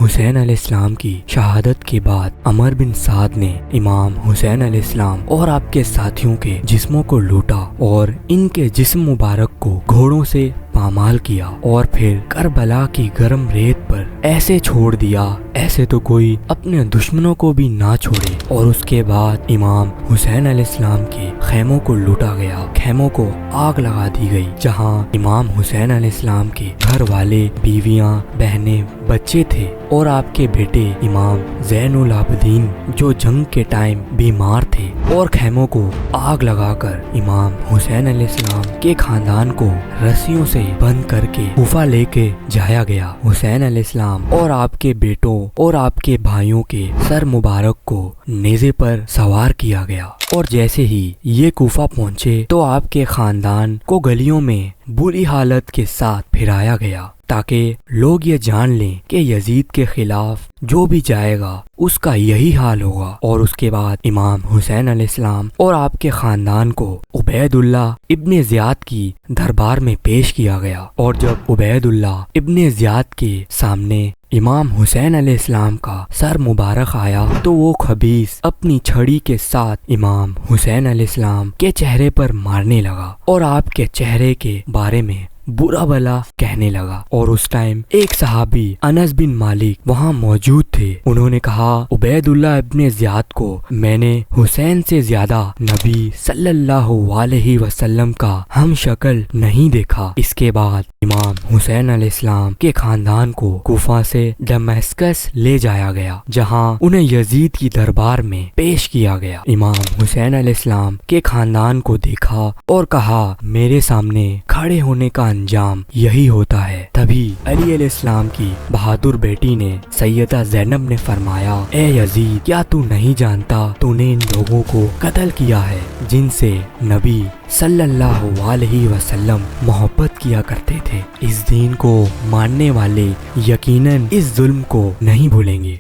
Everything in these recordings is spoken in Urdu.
حسین علیہ السلام کی شہادت کے بعد عمر بن سعد نے امام حسین علیہ السلام اور آپ کے ساتھیوں کے جسموں کو لوٹا اور ان کے جسم مبارک کو گھوڑوں سے پامال کیا اور پھر کربلا کی گرم ریت پر ایسے چھوڑ دیا ایسے تو کوئی اپنے دشمنوں کو بھی نہ چھوڑے۔ اور اس کے بعد امام حسین علیہ السلام کے خیموں کو لوٹا گیا، خیموں کو آگ لگا دی گئی، جہاں امام حسین علیہ السلام کے گھر والے، بیویاں، بہنیں، بچے تھے اور آپ کے بیٹے امام زین العابدین جو جنگ کے ٹائم بیمار تھے، اور خیموں کو آگ لگا کر امام حسین علیہ السلام کے خاندان کو رسیوں سے بند کر کے کوفہ لے کے جایا گیا۔ حسین علیہ السلام اور آپ کے بیٹوں اور آپ کے بھائیوں کے سر مبارک کو نیزے پر سوار کیا گیا، اور جیسے ہی یہ کوفہ پہنچے تو آپ کے خاندان کو گلیوں میں بری حالت کے ساتھ پھرایا گیا تاکہ لوگ یہ جان لیں کہ یزید کے خلاف جو بھی جائے گا اس کا یہی حال ہوگا۔ اور اس کے بعد امام حسین علیہ السلام اور آپ کے خاندان کو عبید اللہ ابن زیاد کی دربار میں پیش کیا گیا، اور جب عبید اللہ ابن زیاد کے سامنے امام حسین علیہ السلام کا سر مبارک آیا تو وہ خبیث اپنی چھڑی کے ساتھ امام حسین علیہ السلام کے چہرے پر مارنے لگا اور آپ کے چہرے کے بارے میں برا بلا کہنے لگا۔ اور اس ٹائم ایک صحابی انس بن مالک وہاں موجود تھے، انہوں نے کہا عبید اللہ ابن زیاد کو میں نے حسین سے زیادہ نبی صلی اللہ علیہ وسلم کا ہم شکل نہیں دیکھا۔ اس کے بعد امام حسین علیہ السلام کے خاندان کو کوفہ سے دمشق لے جایا گیا، جہاں انہیں یزید کی دربار میں پیش کیا گیا۔ امام حسین علیہ السلام کے خاندان کو دیکھا اور کہا میرے سامنے کھڑے ہونے کا انجام یہی ہوتا ہے۔ تبھی علی علیہ السلام کی بہادر بیٹی نے سیدہ زینب نے فرمایا اے یزید، کیا تو نہیں جانتا تو نے ان لوگوں کو قتل کیا ہے جن سے نبی صلی اللہ علیہ وسلم محبت کیا کرتے تھے۔ اس دین کو ماننے والے یقیناً اس ظلم کو نہیں بھولیں گے۔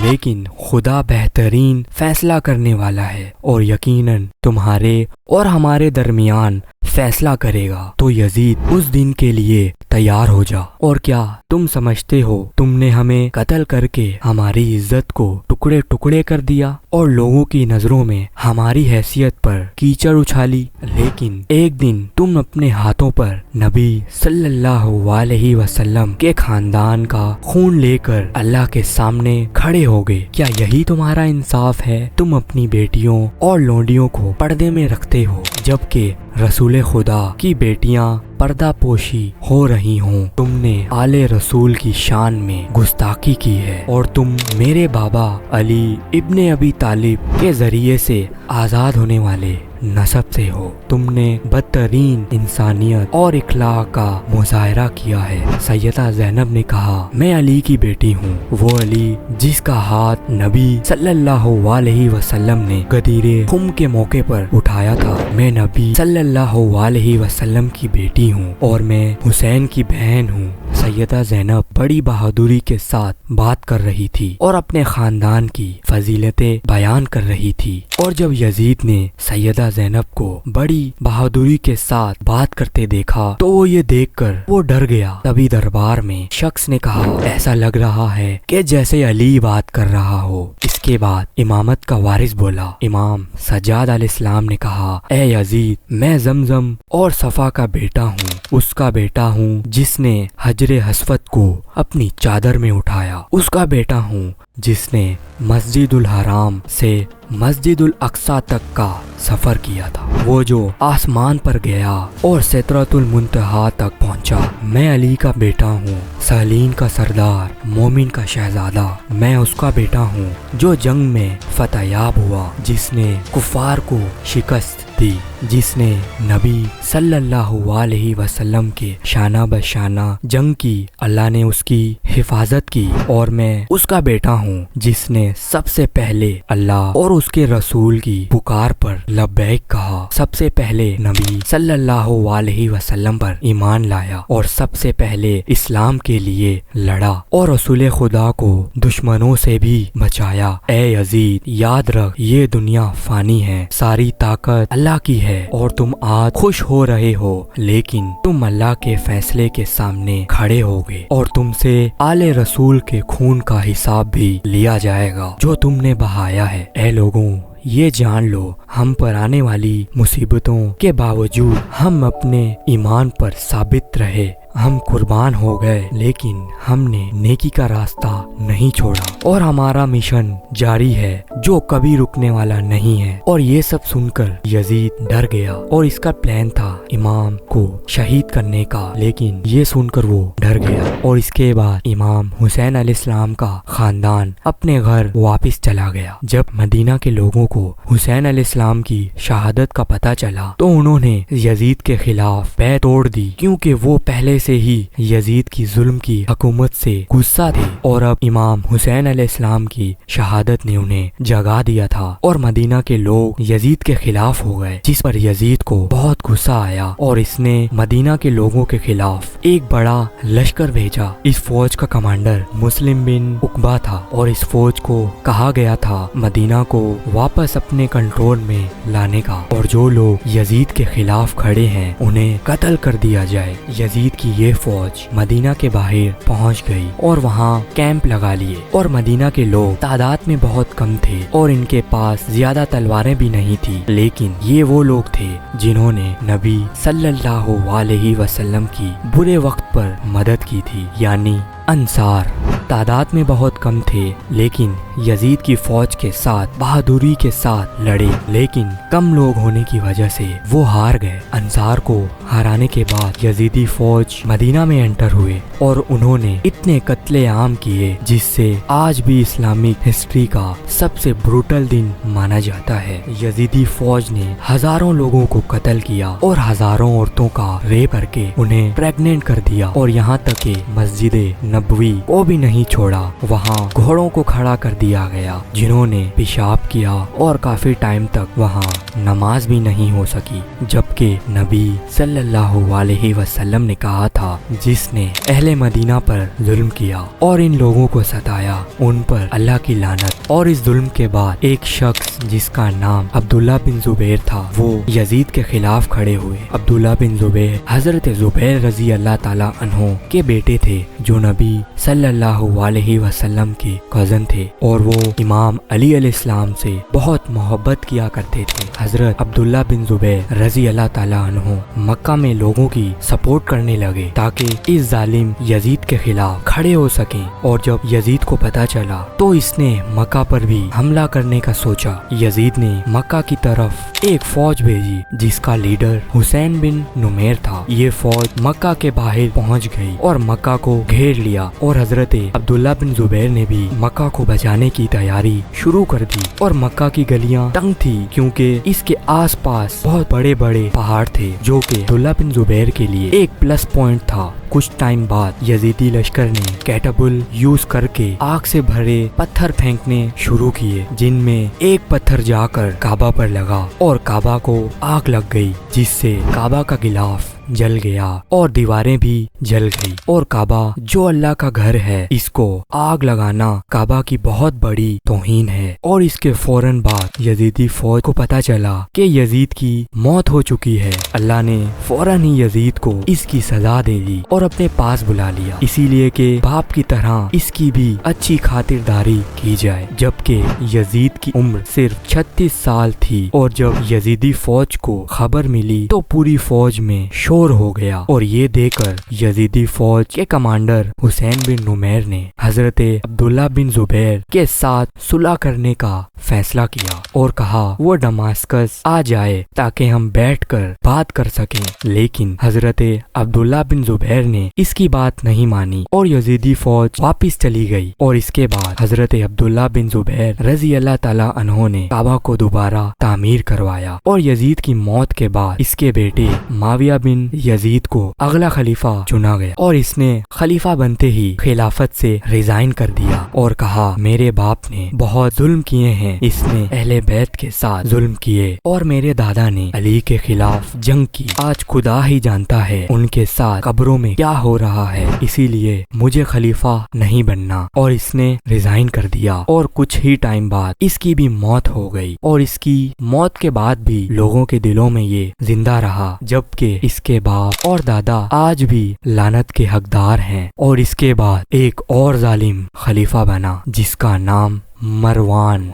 لیکن خدا بہترین فیصلہ کرنے والا ہے اور یقیناً تمہارے اور ہمارے درمیان فیصلہ کرے گا، تو یزید اس دن کے لیے تیار ہو جا۔ اور کیا تم سمجھتے ہو تم نے ہمیں قتل کر کے ہماری عزت کو ٹکڑے ٹکڑے کر دیا اور لوگوں کی نظروں میں ہماری حیثیت پر کیچڑ اچھالی؟ لیکن ایک دن تم اپنے ہاتھوں پر نبی صلی اللہ علیہ وسلم کے خاندان کا خون لے کر اللہ کے سامنے کھڑے ہوگے۔ کیا یہی تمہارا انصاف ہے؟ تم اپنی بیٹیوں اور لونڈیوں کو پردے میں رکھتے ہو جبکہ رسول خدا کی بیٹیاں پردہ پوشی ہو رہی ہوں۔ تم نے آل رسول کی شان میں گستاخی کی ہے اور تم میرے بابا علی ابن ابی طالب کے ذریعے سے آزاد ہونے والے نسب سے ہو۔ تم نے بدترین انسانیت اور اخلاق کا مظاہرہ کیا ہے۔ سیدہ زینب نے کہا میں علی کی بیٹی ہوں، وہ علی جس کا ہاتھ نبی صلی اللہ علیہ وسلم نے غدیر خم کے موقع پر اٹھایا تھا۔ میں نبی صلی اللہ علیہ وسلم کی بیٹی ہوں اور میں حسین کی بہن ہوں۔ سیدہ زینب بڑی بہادری کے ساتھ بات کر رہی تھی اور اپنے خاندان کی فضیلتیں بیان کر رہی تھی، اور جب یزید نے سیدہ زینب کو بڑی بہادری کے ساتھ بات کرتے دیکھا تو وہ یہ دیکھ کر وہ ڈر گیا۔ تبھی دربار میں شخص نے کہا ایسا لگ رہا ہے کہ جیسے علی بات کر رہا ہو۔ اس کے بعد امامت کا وارث بولا۔ امام سجاد علیہ السلام نے کہا اے یزید، میں زمزم اور صفا کا بیٹا ہوں، اس کا بیٹا ہوں جس نے حجر حسود کو اپنی چادر میں اٹھایا، اس کا بیٹا ہوں جس نے مسجد الحرام سے مسجد الاقصی تک کا سفر کیا تھا، وہ جو آسمان پر گیا اور سدرۃ المنتہا تک پہنچا۔ میں علی کا بیٹا ہوں، سالین کا سردار، مومن کا شہزادہ۔ میں اس کا بیٹا ہوں جو جنگ میں فتح یاب ہوا، جس نے کفار کو شکست دی، جس نے نبی صلی اللہ علیہ وسلم کے شانہ بشانہ جنگ کی، اللہ نے اس کی حفاظت کی، اور میں اس کا بیٹا ہوں ہوں جس نے سب سے پہلے اللہ اور اس کے رسول کی پکار پر لبیک کہا، سب سے پہلے نبی صلی اللہ علیہ وسلم پر ایمان لایا اور سب سے پہلے اسلام کے لیے لڑا اور رسول خدا کو دشمنوں سے بھی بچایا۔ اے یزید، یاد رکھ یہ دنیا فانی ہے، ساری طاقت اللہ کی ہے اور تم آج خوش ہو رہے ہو، لیکن تم اللہ کے فیصلے کے سامنے کھڑے ہوگے اور تم سے آل رسول کے خون کا حساب بھی لیا جائے گا جو تم نے بہایا ہے۔ اے لوگوں، یہ جان لو ہم پر آنے والی مصیبتوں کے باوجود ہم اپنے ایمان پر ثابت رہے، ہم قربان ہو گئے لیکن ہم نے نیکی کا راستہ نہیں چھوڑا اور ہمارا مشن جاری ہے جو کبھی رکنے والا نہیں ہے۔ اور یہ سب سن کر یزید ڈر گیا اور اس کا پلان تھا امام کو شہید کرنے کا، لیکن یہ سن کر وہ ڈر گیا اور اس کے بعد امام حسین علیہ السلام کا خاندان اپنے گھر واپس چلا گیا۔ جب مدینہ کے لوگوں کو حسین علیہ السلام کی شہادت کا پتہ چلا تو انہوں نے یزید کے خلاف بیعت توڑ دی، کیونکہ وہ پہلے سے ہی یزید کی ظلم کی حکومت سے غصہ تھے اور اب امام حسین علیہ السلام کی شہادت نے انہیں جگا دیا تھا اور مدینہ کے لوگ یزید کے خلاف ہو گئے، جس پر یزید کو بہت غصہ آیا اور اس نے مدینہ کے لوگوں کے خلاف ایک بڑا لشکر بھیجا۔ اس فوج کا کمانڈر مسلم بن عقبہ تھا اور اس فوج کو کہا گیا تھا مدینہ کو واپس اپنے کنٹرول میں لانے کا اور جو لوگ یزید کے خلاف کھڑے ہیں انہیں قتل کر دیا جائے۔ یزید کی یہ فوج مدینہ کے باہر پہنچ گئی اور وہاں کیمپ لگا لیے اور مدینہ کے لوگ تعداد میں بہت کم تھے اور ان کے پاس زیادہ تلواریں بھی نہیں تھی، لیکن یہ وہ لوگ تھے جنہوں نے نبی صلی اللہ علیہ وسلم کی برے وقت پر مدد کی تھی، یعنی انصار۔ تعداد میں بہت کم تھے لیکن یزید کی فوج کے ساتھ بہادری کے ساتھ لڑے، لیکن کم لوگ ہونے کی وجہ سے وہ ہار گئے۔ انصار کو ہرانے کے بعد یزیدی فوج مدینہ میں انٹر ہوئے اور انہوں نے اتنے قتل عام کیے جس سے آج بھی اسلامک ہسٹری کا سب سے بروٹل دن مانا جاتا ہے۔ یزیدی فوج نے ہزاروں لوگوں کو قتل کیا اور ہزاروں عورتوں کا ریپ کر کے انہیں پریگننٹ کر دیا اور یہاں تک کہ مسجد نبوی کو بھی نہیں چھوڑا، وہاں گھوڑوں کو کھڑا کر دیا گیا جنہوں نے پیشاب کیا اور کافی ٹائم تک وہاں نماز بھی نہیں ہو سکی، جبکہ نبی صلی اللہ علیہ وسلم نے کہا تھا جس نے اہل مدینہ پر ظلم کیا اور ان لوگوں کو ستایا ان پر اللہ کی لعنت۔ اور اس ظلم کے بعد ایک شخص جس کا نام عبداللہ بن زبیر تھا وہ یزید کے خلاف کھڑے ہوئے۔ عبداللہ بن زبیر حضرت زبیر رضی اللہ تعالی عنہ کے بیٹے تھے جو نبی صلی اللہ علیہ وسلم کے کزن تھے اور وہ امام علی علیہ السلام سے بہت محبت کیا کرتے تھے۔ حضرت عبداللہ بن زبیر رضی اللہ تعالی عنہ مکہ میں لوگوں کی سپورٹ کرنے لگے تاکہ اس ظالم یزید کے خلاف کھڑے ہو سکیں، اور جب یزید کو پتا چلا تو اس نے مکہ پر بھی حملہ کرنے کا سوچا۔ یزید نے مکہ کی طرف ایک فوج بھیجی جس کا لیڈر حسین بن نمیر تھا۔ یہ فوج مکہ کے باہر پہنچ گئی اور مکہ کو گھیر لیا اور حضرت عبداللہ بن زبیر نے بھی مکہ کو بچانے کی تیاری شروع کر دی اور مکہ کی گلیاں تنگ تھی کیونکہ اس کے آس پاس بہت بڑے بڑے پہاڑ تھے جو کہ عبداللہ بن زبیر کے لیے ایک پلس پوائنٹ تھا۔ کچھ ٹائم بعد یزیدی لشکر نے کیٹاپل یوز کر کے آگ سے بھرے پتھر پھینکنے شروع کیے، جن میں ایک پتھر جا کر کعبہ پر لگا اور کعبہ کو آگ لگ گئی جس سے کعبہ کا غلاف جل گیا اور دیواریں بھی جل گئی، اور کعبہ جو اللہ کا گھر ہے اس کو آگ لگانا کعبہ کی بہت بڑی توہین ہے۔ اور اس کے فوراً بعد یزیدی فوج کو پتا چلا کہ یزید کی موت ہو چکی ہے۔ اللہ نے فوراً ہی یزید کو اس کی سزا دے دی اور اپنے پاس بلا لیا، اسی لیے کہ باپ کی طرح اس کی بھی اچھی خاطرداری کی جائے۔ جبکہ یزید کی عمر صرف 36 سال تھی اور جب یزیدی فوج کو خبر ملی تو پوری فوج میں ہو گیا، اور یہ دیکھ کر یزیدی فوج کے کمانڈر حسین بن نمیر نے حضرت عبداللہ بن زبیر کے ساتھ صلح کرنے کا فیصلہ کیا اور کہا وہ دماسکس آ جائے تاکہ ہم بیٹھ کر بات کر سکیں، لیکن حضرت عبداللہ بن زبیر نے اس کی بات نہیں مانی اور یزیدی فوج واپس چلی گئی، اور اس کے بعد حضرت عبداللہ بن زبیر رضی اللہ تعالیٰ عنہ نے کعبہ کو دوبارہ تعمیر کروایا، اور یزید کی موت کے بعد اس کے بیٹے معاویہ بن یزید کو اگلا خلیفہ چنا گیا، اور اس نے خلیفہ بنتے ہی خلافت سے ریزائن کر دیا اور کہا میرے باپ نے بہت ظلم کیے ہیں، اس نے اہل بیت کے ساتھ ظلم کیے، اور میرے دادا نے علی کے خلاف جنگ کی، آج خدا ہی جانتا ہے ان کے ساتھ قبروں میں کیا ہو رہا ہے، اسی لیے مجھے خلیفہ نہیں بننا، اور اس نے ریزائن کر دیا، اور کچھ ہی ٹائم بعد اس کی بھی موت ہو گئی، اور اس کی موت کے بعد بھی لوگوں کے دلوں میں یہ زندہ رہا، جبکہ اس کے باپ اور دادا آج بھی لعنت کے حقدار ہیں۔ اور اس کے بعد ایک اور ظالم خلیفہ بنا جس کا نام مروان